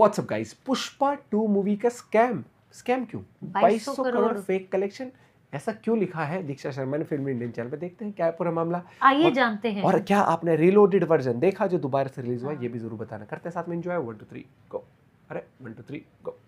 WhatsApp guys, Pushpa 2 movie का scam क्यों? 2200 crore fake collection, ऐसा क्यों लिखा है दीक्षा शर्मा ने फिल्म इंडियन चैनल पे? देखते हैं क्या है पूरा मामला, आइए जानते हैं। और क्या आपने रीलोडेड वर्जन देखा जो दोबारा से रिलीज हुआ, ये भी जरूर बताना। करते हैं साथ में एंजॉय। 1 2 3 गो। अरे 1 2 3 गो।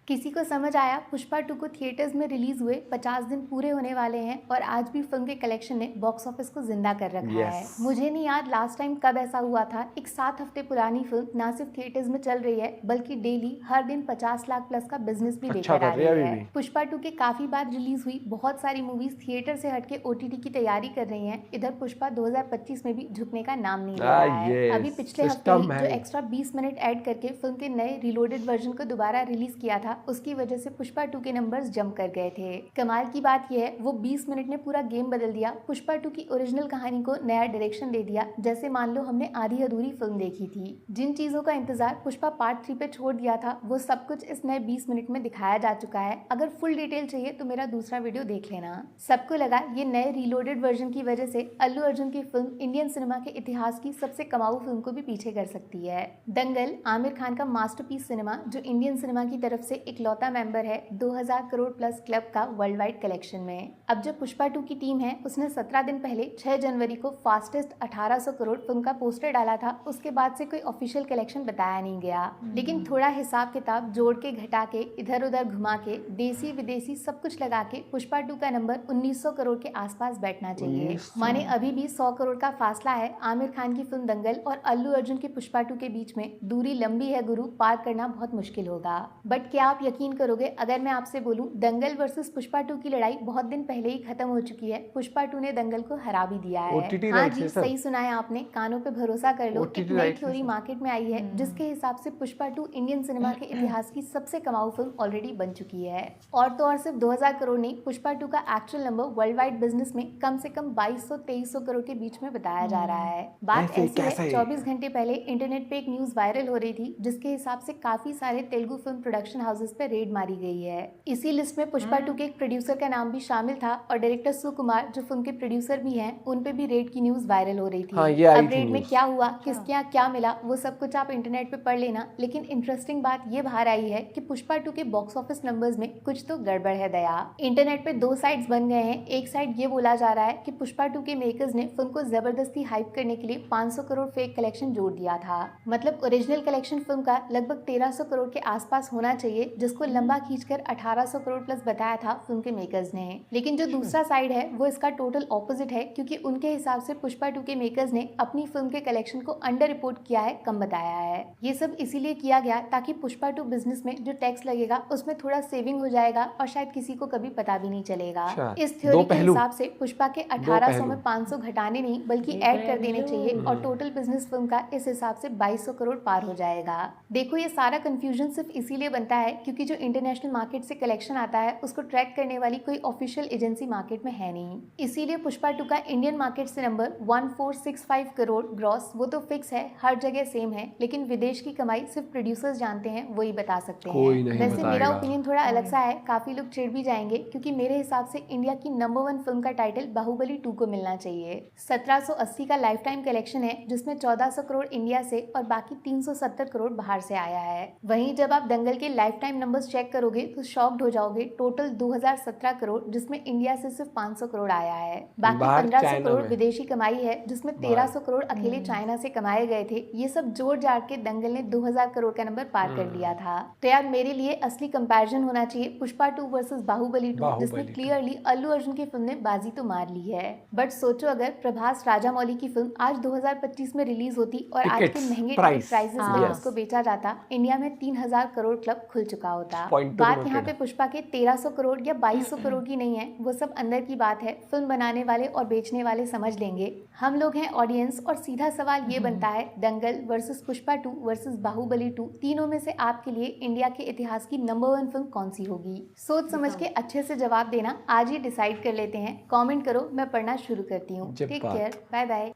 किसी को समझ आया पुष्पा 2 को थिएटर्स में रिलीज हुए 50 दिन पूरे होने वाले हैं और आज भी फिल्म के कलेक्शन ने बॉक्स ऑफिस को जिंदा कर रखा है। मुझे नहीं याद लास्ट टाइम कब ऐसा हुआ था। एक 7 हफ्ते पुरानी फिल्म ना सिर्फ थिएटर्स में चल रही है बल्कि डेली हर दिन 50 लाख प्लस का बिजनेस भी लेकर आ रही है। पुष्पा 2 के काफी बाद रिलीज हुई बहुत सारी मूवीज थिएटर से हटके OTT की तैयारी कर रही है। इधर पुष्पा 2025 में भी झुकने का नाम नहीं ले रहा है। अभी पिछले हफ्ते ही जो एक्स्ट्रा 20 मिनट ऐड करके फिल्म के नए रिलोडेड वर्जन को दोबारा रिलीज किया था, उसकी वजह से पुष्पा 2 के नंबर्स जंप कर गए थे। कमाल की बात यह है वो 20 मिनट ने पूरा गेम बदल दिया। पुष्पा 2 की ओरिजिनल कहानी को नया डायरेक्शन दे दिया, जैसे मान लो हमने आधी अधूरी फिल्म देखी थी। जिन चीजों का इंतजार पुष्पा पार्ट 3 पे छोड़ दिया था वो सब कुछ इस नए 20 मिनट में दिखाया जा चुका है। अगर फुल डिटेल चाहिए तो मेरा दूसरा वीडियो देख लेना। सबको लगा ये नए रिलोडेड वर्जन की वजह से अल्लू अर्जुन की फिल्म इंडियन सिनेमा के इतिहास की सबसे कमाऊ फिल्म को भी पीछे कर सकती है। दंगल आमिर खान का मास्टरपीस सिनेमा जो इंडियन सिनेमा की तरफ से इकलौता मेंबर है 2000 करोड़ प्लस क्लब का वर्ल्ड वाइड कलेक्शन में। अब जो पुष्पा 2 की टीम है उसने 17 दिन पहले 6 जनवरी को फास्टेस्ट 1800 करोड़ फिल्म का पोस्टर डाला था। उसके बाद से कोई ऑफिशियल कलेक्शन बताया नहीं गया, लेकिन थोड़ा हिसाब किताब जोड़ के घटा के इधर उधर घुमा के देसी विदेशी सब कुछ लगा के पुष्पा 2 का नंबर 1900 करोड़ के आसपास बैठना चाहिए। माने अभी भी 100 करोड़ का फासला है आमिर खान की फिल्म दंगल और अल्लू अर्जुन की पुष्पा 2 के बीच में। दूरी लंबी है गुरु, पार करना बहुत मुश्किल होगा। बट क्या आप यकीन करोगे अगर मैं आपसे बोलूं दंगल वर्सेस पुष्पा 2 की लड़ाई बहुत दिन पहले ही खत्म हो चुकी है। पुष्पा 2 ने दंगल को हरा भी दिया है। हाँ जी, सही सुना है आपने, कानों पे भरोसा कर लो। एक नई थ्योरी मार्केट में आई है जिसके हिसाब से पुष्पा 2 इंडियन सिनेमा के इतिहास की सबसे कमाऊ फिल्म ऑलरेडी बन चुकी है। और तो और सिर्फ 2000 करोड़ नहीं, पुष्पा 2 का actual number world wide business में कम से कम 2200-2300 करोड़ के बीच में बताया जा रहा है। बात ऐसी है 24 घंटे पहले इंटरनेट पे एक न्यूज वायरल हो रही थी जिसके हिसाब से काफी सारे तेलुगु फिल्म प्रोडक्शन हाउसेस पे रेड मारी गई है। इसी लिस्ट में पुष्पा 2 के एक प्रोड्यूसर का नाम भी शामिल था और डायरेक्टर सुकुमार जो फिल्म के प्रोड्यूसर भी हैं उन पे भी रेड की न्यूज वायरल हो रही थी। अब रेड में क्या हुआ, किसके यहाँ क्या मिला, वो सब कुछ आप इंटरनेट पे पढ़ लेना। लेकिन इंटरेस्टिंग बात ये बाहर आई है कि पुष्पा 2 के बॉक्स ऑफिस नंबर्स में कुछ तो गड़बड़ है दया। इंटरनेट पे 2 साइड्स बन गए हैं। एक साइड ये बोला जा रहा है कि पुष्पा 2 के मेकर्स ने फिल्म को जबरदस्ती हाइप करने के लिए 500 करोड़ फेक कलेक्शन जोड़ दिया था। मतलब ओरिजिनल कलेक्शन फिल्म का लगभग 1300 करोड़ के आसपास होना चाहिए, जिसको लंबा खींचकर 1800 करोड़ प्लस बताया था फिल्म के मेकर्स ने। लेकिन जो दूसरा साइड है वो इसका टोटल ऑपोजिट है, क्योंकि उनके हिसाब से पुष्पा 2 के मेकर्स ने अपनी फिल्म के कलेक्शन को अंडर रिपोर्ट किया है, कम बताया है। ये सब इसीलिए किया गया ताकि पुष्पा 2 बिजनेस में जो टैक्स लगेगा उसमें थोड़ा सेविंग हो जाएगा और शायद किसी को कभी पता भी नहीं चलेगा। इस थ्योरी के हिसाब से पुष्पा के 1800 में 500 घटाने नहीं बल्कि ऐड कर देने चाहिए और टोटल बिजनेस फिल्म का इस हिसाब से 2200 करोड़ पार हो जाएगा। देखो ये सारा कंफ्यूजन सिर्फ इसीलिए बनता है क्योंकि जो इंटरनेशनल मार्केट से कलेक्शन आता है उसको ट्रैक करने वाली कोई ऑफिशियल एजेंसी मार्केट में है नहीं। इसीलिए पुष्पा 2 का इंडियन मार्केट से नंबर 1465 करोड़ ग्रॉस वो तो फिक्स है, हर जगह सेम है, लेकिन विदेश की कमाई सिर्फ प्रोड्यूसर्स जानते हैं, वही बता सकते हैं। वैसे मेरा ओपिनियन थोड़ा अलग सा है, काफी लोग चिढ़ भी जाएंगे क्योंकि मेरे हिसाब से इंडिया की नंबर 1 फिल्म का टाइटल बाहुबली 2 को मिलना चाहिए। 1780 का लाइफ टाइम कलेक्शन है जिसमें 1400 करोड़ इंडिया से और बाकी 370 करोड़ बाहर से आया है। वहीं जब आप दंगल के लाइफ टाइम नंबर्स चेक करोगे तो शॉक्ड हो जाओगे। टोटल 2017 करोड़ जिसमें इंडिया से सिर्फ 500 करोड़ आया है, बाकी 1500 करोड़ विदेशी कमाई है जिसमें 1300 करोड़ अकेले चाइना से कमाए गए थे। ये सब जोड़ जाड़ के दंगल ने 2000 करोड़ का नंबर पार कर लिया था। तो यार मेरे लिए असली कंपैरिजन होना चाहिए पुष्पा 2 वर्सेस बाहुबली 2, जिसमें क्लियरली अल्लू अर्जुन की फिल्म ने बाजी तो मार ली है। बट सोचो अगर प्रभास राजामौली की फिल्म आज 2025 में रिलीज होती और आज के महंगे प्राइसेस में उसको बेचा जाता, इंडिया में 3000 करोड़ क्लब खुल चुका होता। बात यहाँ पे पुष्पा के 1300 करोड़ या 2200 करोड़ की नहीं है, वो सब अंदर की बात है। फिल्म बनाने वाले और बेचने वाले समझ लेंगे, हम लोग हैं ऑडियंस। और सीधा सवाल ये बनता है दंगल वर्सेस पुष्पा 2 वर्सेस बाहुबली 2, तीनों में से आपके लिए इंडिया के इतिहास की नंबर 1 फिल्म कौन सी होगी? सोच समझ के अच्छे से जवाब देना, आज ही डिसाइड कर लेते हैं। कमेंट करो, मैं पढ़ना शुरू करती हूँ। Take care, bye bye.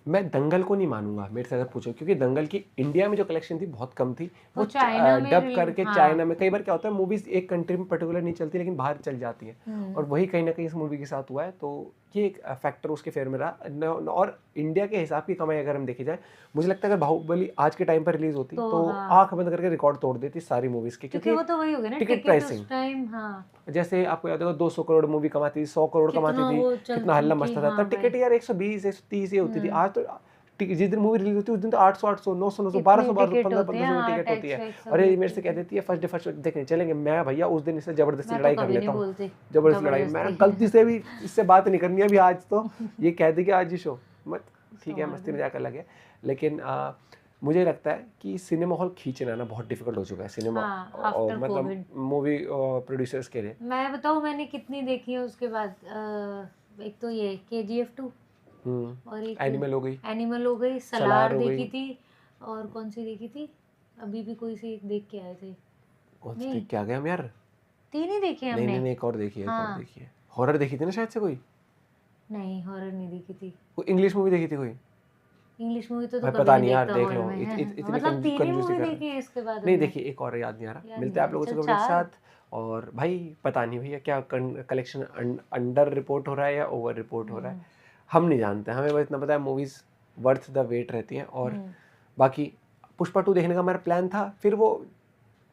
मैं दंगल को नहीं मानूंगा मेरे से अगर पूछो, क्योंकि दंगल की इंडिया में जो कलेक्शन थी बहुत कम थी। वो डब करके चाइना में, कई बार क्या होता है मूवीज एक कंट्री में पर्टिकुलर नहीं चलती लेकिन बाहर चल जाती है, और वही कहीं ना कहीं इस मूवी के साथ हुआ है। तो ये एक फैक्टर उसके फेवर में रहा। और इंडिया के हिसाब की कमाई अगर हम देखी जाए, मुझे लगता है अगर बाहुबली आज के टाइम पर रिलीज होती तो आंख बंद करके रिकॉर्ड तोड़ देती सारी मूवीज के, क्योंकि वो तो वही हो गया ना, टिकट प्राइसिंग। जैसे आपको याद होगा 200 करोड़ मूवी कमाती थी, 100 करोड़ कमाती थी, कितना हल्ला मचता था। टिकट यार 120 130 ये होती थी। आज तो जिस दिन मूवी रिलीज होती है उस दिन तो 800 800 900 900 1200 1500 टिकट होती है। और ये मेरे से कह देती है फर्स्ट डे देखने चलेंगे, मैं भैया उस दिन इससे जबरदस्ती लड़ाई कर लेता हूँ, जबरदस्ती लड़ाई। मैं गलती से भी इससे बात नहीं करनी अभी, आज तो ये कह दी कि आज ही शो मत, ठीक है मस्ती मजाक अलग है। लेकिन मुझे लगता है कि सिनेमा हॉल खींचना ना बहुत डिफिकल्ट हो चुका है सिनेमा, और मतलब मूवी प्रोड्यूसर्स के लिए। मैं बताऊँ मैंने कितनी देखी है उसके बाद, एक तो ये KGF 2 और एक एनिमल हो गई, सलार देखी थी, और कौन सी देखी थी अभी भी कोई सी एक देख के आए थे। कौन सी देख के आ गए हम यार? 3 ही देखे हमने। नहीं एक और देखी है, हॉरर देखी थी ना शायद से कोई? नहीं हॉरर नहीं देखी थी। कोई इंग्लिश मूवी देखी थी कोई? इंग्लिश मूवी तो पता नहीं यार, देख लो इतनी मतलब 3 ही मूवी देखी है इसके बाद नहीं देखी, एक और याद नहीं आ रहा। मिलते हैं आप लोगों से कभी एक साथ। और भाई पता नहीं भैया क्या कलेक्शन अंडर रिपोर्ट हो रहा है या ओवर रिपोर्ट हो रहा है, हम नहीं जानते। हमें बस इतना पता है मूवीज वर्थ द वेट रहती हैं। और बाकी पुष्पा 2 देखने का हमारा प्लान था, फिर वो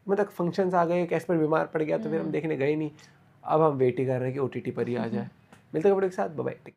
मतलब फंक्शंस आ गए, कैश पर बीमार पड़ गया तो फिर हम देखने गए नहीं। अब हम वेट ही कर रहे हैं कि OTT पर ही आ जाए। मिलते हैं कभी एक साथ, बाय बाय।